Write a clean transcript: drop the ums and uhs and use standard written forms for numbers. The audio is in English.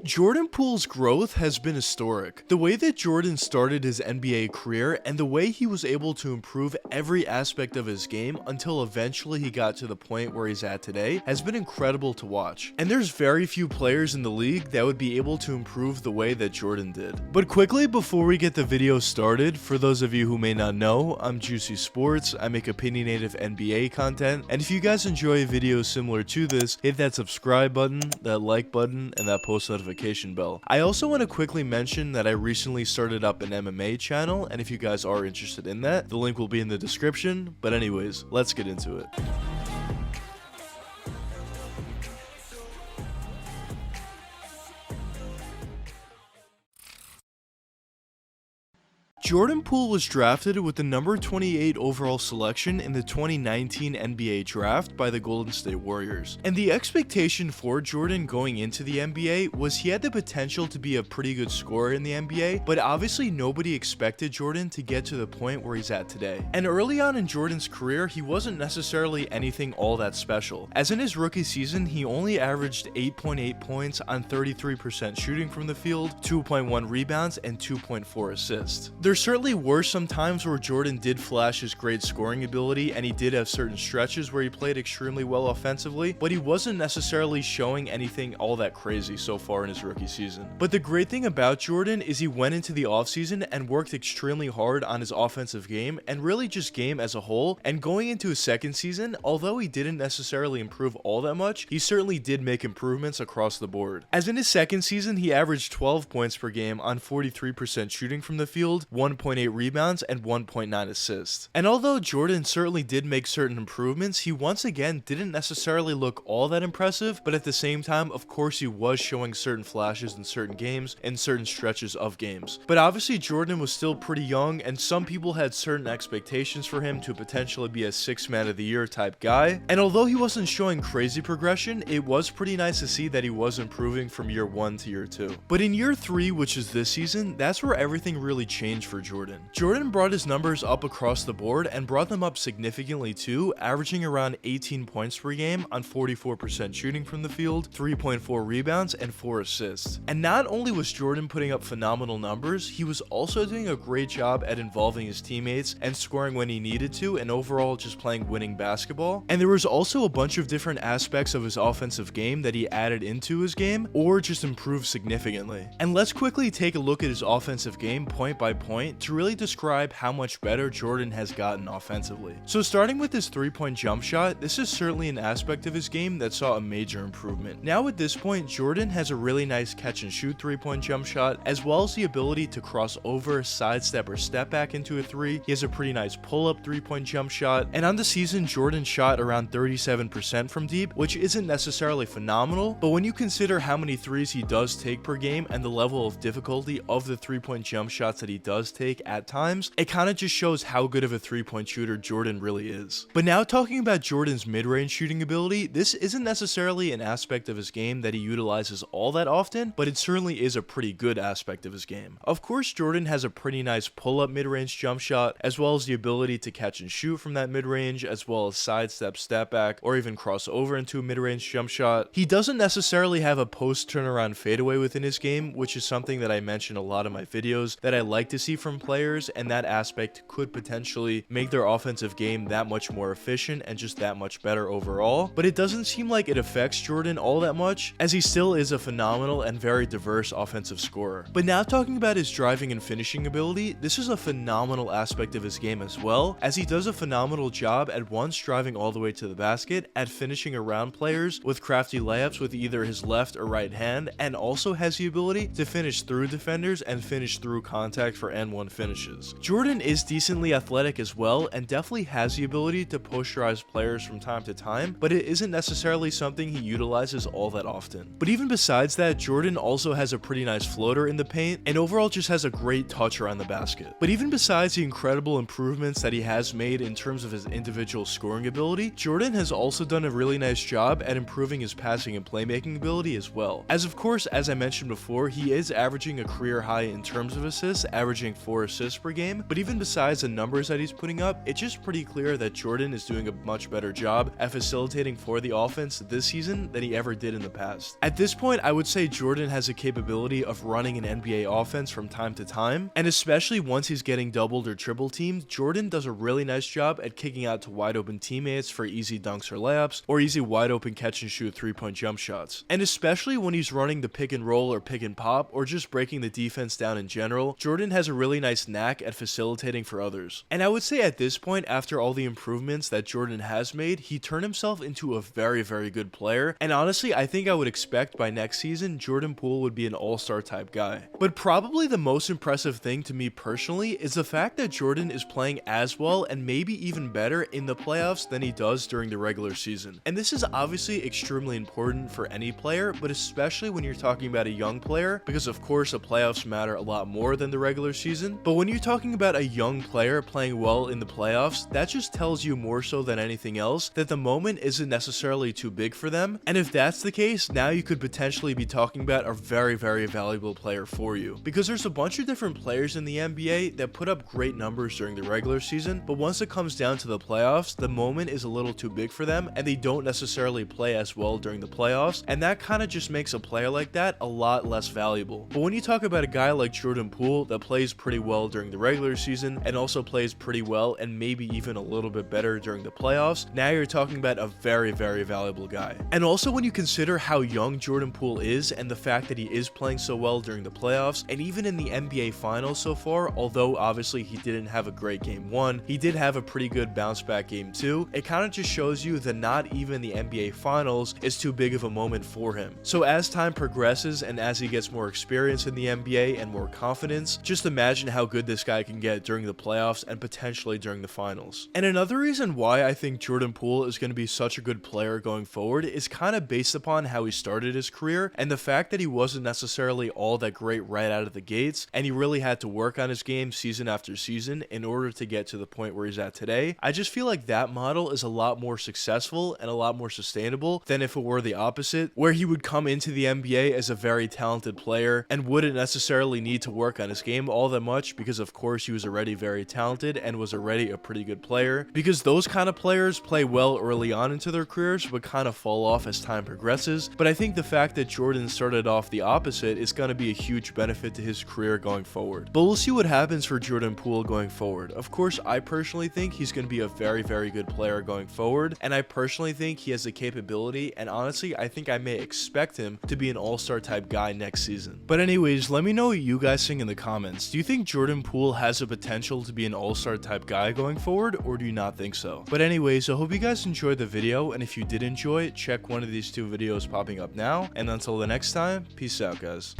Jordan Poole's growth has been historic. The way that Jordan started his NBA career and the way he was able to improve every aspect of his game until eventually he got to the point where he's at today has been incredible to watch. And there's very few players in the league that would be able to improve the way that Jordan did. But quickly before we get the video started, for those of you who may not know, I'm Juicy Sports. I make opinionative NBA content, and if you guys enjoy videos similar to this, hit that subscribe button, that like button, and that post notification bell. I also want to quickly mention that I recently started up an MMA channel, and if you guys are interested in that, the link will be in the description. But anyways, let's get into it. Jordan Poole was drafted with the number 28 overall selection in the 2019 NBA draft by the Golden State Warriors. And the expectation for Jordan going into the NBA was he had the potential to be a pretty good scorer in the NBA, but obviously nobody expected Jordan to get to the point where he's at today. And early on in Jordan's career, he wasn't necessarily anything all that special, as in his rookie season, he only averaged 8.8 points on 33% shooting from the field, 2.1 rebounds, and 2.4 assists. There certainly were some times where Jordan did flash his great scoring ability, and he did have certain stretches where he played extremely well offensively, but he wasn't necessarily showing anything all that crazy so far in his rookie season. But the great thing about Jordan is he went into the offseason and worked extremely hard on his offensive game and really just game as a whole, and going into his second season, although he didn't necessarily improve all that much, he certainly did make improvements across the board. As in his second season, he averaged 12 points per game on 43% shooting from the field, 1.8 rebounds, and 1.9 assists. And although Jordan certainly did make certain improvements, he once again didn't necessarily look all that impressive, but at the same time, of course, he was showing certain flashes in certain games and certain stretches of games. But obviously Jordan was still pretty young, and some people had certain expectations for him to potentially be a sixth man of the year type guy. And although he wasn't showing crazy progression, it was pretty nice to see that he was improving from year 1 to year 2. But in year 3, which is this season, that's where everything really changed for Jordan. Jordan brought his numbers up across the board and brought them up significantly too, averaging around 18 points per game on 44% shooting from the field, 3.4 rebounds, and 4 assists. And not only was Jordan putting up phenomenal numbers, he was also doing a great job at involving his teammates and scoring when he needed to, and overall just playing winning basketball. And there was also a bunch of different aspects of his offensive game that he added into his game or just improved significantly. And let's quickly take a look at his offensive game point by point to really describe how much better Jordan has gotten offensively. So starting with his 3-point jump shot, this is certainly an aspect of his game that saw a major improvement. Now at this point, Jordan has a really nice catch and shoot 3-point jump shot, as well as the ability to cross over, sidestep, or step back into a 3. He has a pretty nice pull-up 3-point jump shot, and on the season, Jordan shot around 37% from deep, which isn't necessarily phenomenal, but when you consider how many threes he does take per game and the level of difficulty of the 3-point jump shots that he does take at times, it kind of just shows how good of a 3-point shooter Jordan really is. But now talking about Jordan's mid-range shooting ability, this isn't necessarily an aspect of his game that he utilizes all that often, but it certainly is a pretty good aspect of his game. Of course, Jordan has a pretty nice pull-up mid-range jump shot, as well as the ability to catch and shoot from that mid-range, as well as sidestep, step back, or even cross over into a mid-range jump shot. He doesn't necessarily have a post turnaround fadeaway within his game, which is something that I mention a lot in my videos that I like to see from players, and that aspect could potentially make their offensive game that much more efficient and just that much better overall. But it doesn't seem like it affects Jordan all that much, as he still is a phenomenal and very diverse offensive scorer. But now talking about his driving and finishing ability, this is a phenomenal aspect of his game as well, as he does a phenomenal job at once driving all the way to the basket, at finishing around players with crafty layups with either his left or right hand, and also has the ability to finish through defenders and finish through contact for N1 finishes. Jordan is decently athletic as well, and definitely has the ability to posterize players from time to time, but it isn't necessarily something he utilizes all that often. But even besides that, Jordan also has a pretty nice floater in the paint, and overall just has a great touch around the basket. But even besides the incredible improvements that he has made in terms of his individual scoring ability, Jordan has also done a really nice job at improving his passing and playmaking ability as well. As of course, as I mentioned before, he is averaging a career high in terms of assists, averaging 4 assists per game, but even besides the numbers that he's putting up, it's just pretty clear that Jordan is doing a much better job at facilitating for the offense this season than he ever did in the past. At this point, I would say Jordan has a capability of running an NBA offense from time to time, and especially once he's getting doubled or triple teamed, Jordan does a really nice job at kicking out to wide open teammates for easy dunks or layups, or easy wide open catch and shoot 3-point jump shots. And especially when he's running the pick and roll or pick and pop, or just breaking the defense down in general, Jordan has a really nice knack at facilitating for others. And I would say at this point, after all the improvements that Jordan has made, he turned himself into a very, very good player. And honestly, I think I would expect by next season, Jordan Poole would be an all-star type guy. But probably the most impressive thing to me personally is the fact that Jordan is playing as well and maybe even better in the playoffs than he does during the regular season. And this is obviously extremely important for any player, but especially when you're talking about a young player, because of course the playoffs matter a lot more than the regular season. But when you're talking about a young player playing well in the playoffs, that just tells you more so than anything else that the moment isn't necessarily too big for them. And if that's the case, now you could potentially be talking about a very, very valuable player for you. Because there's a bunch of different players in the NBA that put up great numbers during the regular season, but once it comes down to the playoffs, the moment is a little too big for them and they don't necessarily play as well during the playoffs, and that kind of just makes a player like that a lot less valuable. But when you talk about a guy like Jordan Poole that plays pretty well during the regular season and also plays pretty well and maybe even a little bit better during the playoffs, now you're talking about a very, very valuable guy. And also when you consider how young Jordan Poole is and the fact that he is playing so well during the playoffs and even in the NBA Finals so far, although obviously he didn't have a great game 1, he did have a pretty good bounce back game 2, it kind of just shows you that not even the NBA Finals is too big of a moment for him. So as time progresses and as he gets more experience in the NBA and more confidence, just imagine how good this guy can get during the playoffs and potentially during the finals. And another reason why I think Jordan Poole is going to be such a good player going forward is kind of based upon how he started his career and the fact that he wasn't necessarily all that great right out of the gates and he really had to work on his game season after season in order to get to the point where he's at today. I just feel like that model is a lot more successful and a lot more sustainable than if it were the opposite, where he would come into the NBA as a very talented player and wouldn't necessarily need to work on his game all that much because of course he was already very talented and was already a pretty good player, because those kind of players play well early on into their careers but kind of fall off as time progresses. But I think the fact that Jordan started off the opposite is going to be a huge benefit to his career going forward. But we'll see what happens for Jordan Poole going forward. Of course, I personally think he's going to be a very, very good player going forward, and I personally think he has the capability, and honestly I think I may expect him to be an all-star type guy next season. But anyways, let me know what you guys think in the comments. Do you think Jordan Poole has the potential to be an all-star type guy going forward, or do you not think so? But anyways, I hope you guys enjoyed the video, and if you did enjoy it, check one of these 2 videos popping up now, and until the next time, peace out guys.